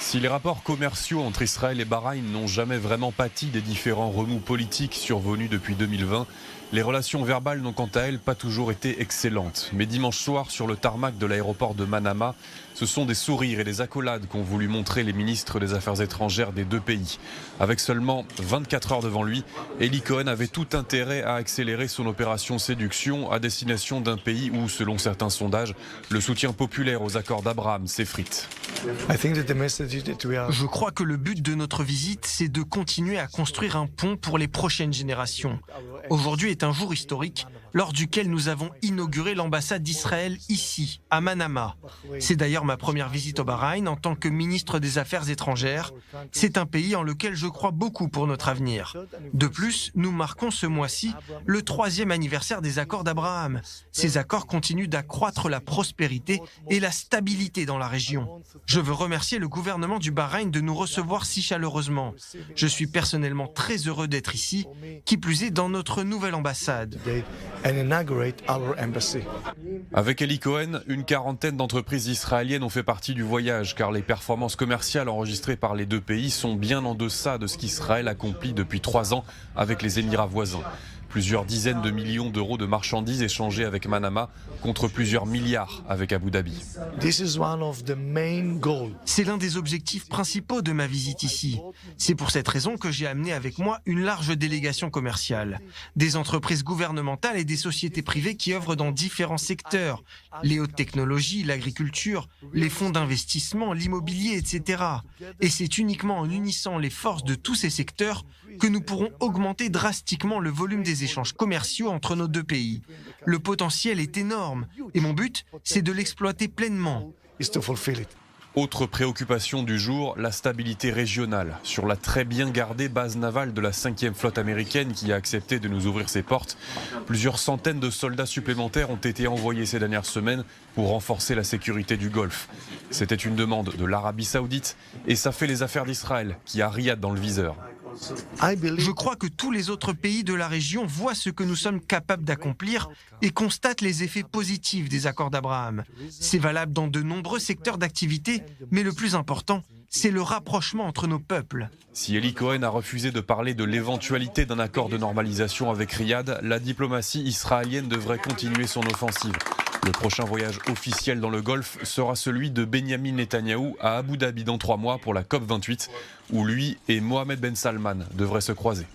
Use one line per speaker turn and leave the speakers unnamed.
Si les rapports commerciaux entre Israël et Bahreïn n'ont jamais vraiment pâti des différents remous politiques survenus depuis 2020, les relations verbales n'ont quant à elles pas toujours été excellentes. Mais dimanche soir, sur le tarmac de l'aéroport de Manama, ce sont des sourires et des accolades qu'ont voulu montrer les ministres des Affaires étrangères des deux pays. Avec seulement 24 heures devant lui, Eli Cohen avait tout intérêt à accélérer son opération séduction à destination d'un pays où, selon certains sondages, le soutien populaire aux accords d'Abraham s'effrite.
Je crois que le but de notre visite, c'est de continuer à construire un pont pour les prochaines générations. Aujourd'hui est un jour historique, lors duquel nous avons inauguré l'ambassade d'Israël ici, à Manama. C'est d'ailleurs ma première visite au Bahreïn en tant que ministre des Affaires étrangères. C'est un pays en lequel je crois beaucoup pour notre avenir. De plus, nous marquons ce mois-ci le 3e anniversaire des accords d'Abraham. Ces accords continuent d'accroître la prospérité et la stabilité dans la région. Je veux remercier le gouvernement du Bahreïn de nous recevoir si chaleureusement. Je suis personnellement très heureux d'être ici, qui plus est dans notre nouvelle ambassade.
Avec Eli Cohen, une quarantaine d'entreprises israéliennes ont fait partie du voyage, car les performances commerciales enregistrées par les deux pays sont bien en deçà de ce qu'Israël accomplit depuis 3 ans avec les Émirats voisins. Plusieurs dizaines de millions d'euros de marchandises échangées avec Manama contre plusieurs milliards avec Abu Dhabi.
C'est l'un des objectifs principaux de ma visite ici. C'est pour cette raison que j'ai amené avec moi une large délégation commerciale. Des entreprises gouvernementales et des sociétés privées qui œuvrent dans différents secteurs. Les hautes technologies, l'agriculture, les fonds d'investissement, l'immobilier, etc. Et c'est uniquement en unissant les forces de tous ces secteurs que nous pourrons augmenter drastiquement le volume des échanges commerciaux entre nos deux pays. Le potentiel est énorme et mon but, c'est de l'exploiter pleinement.
Autre préoccupation du jour, la stabilité régionale. Sur la très bien gardée base navale de la 5e flotte américaine qui a accepté de nous ouvrir ses portes, plusieurs centaines de soldats supplémentaires ont été envoyés ces dernières semaines pour renforcer la sécurité du Golfe. C'était une demande de l'Arabie Saoudite et ça fait les affaires d'Israël qui a Riyad dans le viseur.
Je crois que tous les autres pays de la région voient ce que nous sommes capables d'accomplir et constatent les effets positifs des accords d'Abraham. C'est valable dans de nombreux secteurs d'activité, mais le plus important, c'est le rapprochement entre nos peuples.
Si Eli Cohen a refusé de parler de l'éventualité d'un accord de normalisation avec Riyad, la diplomatie israélienne devrait continuer son offensive. Le prochain voyage officiel dans le Golfe sera celui de Benyamin Netanyahou à Abu Dhabi dans 3 mois pour la COP28, où lui et Mohammed Ben Salman devraient se croiser.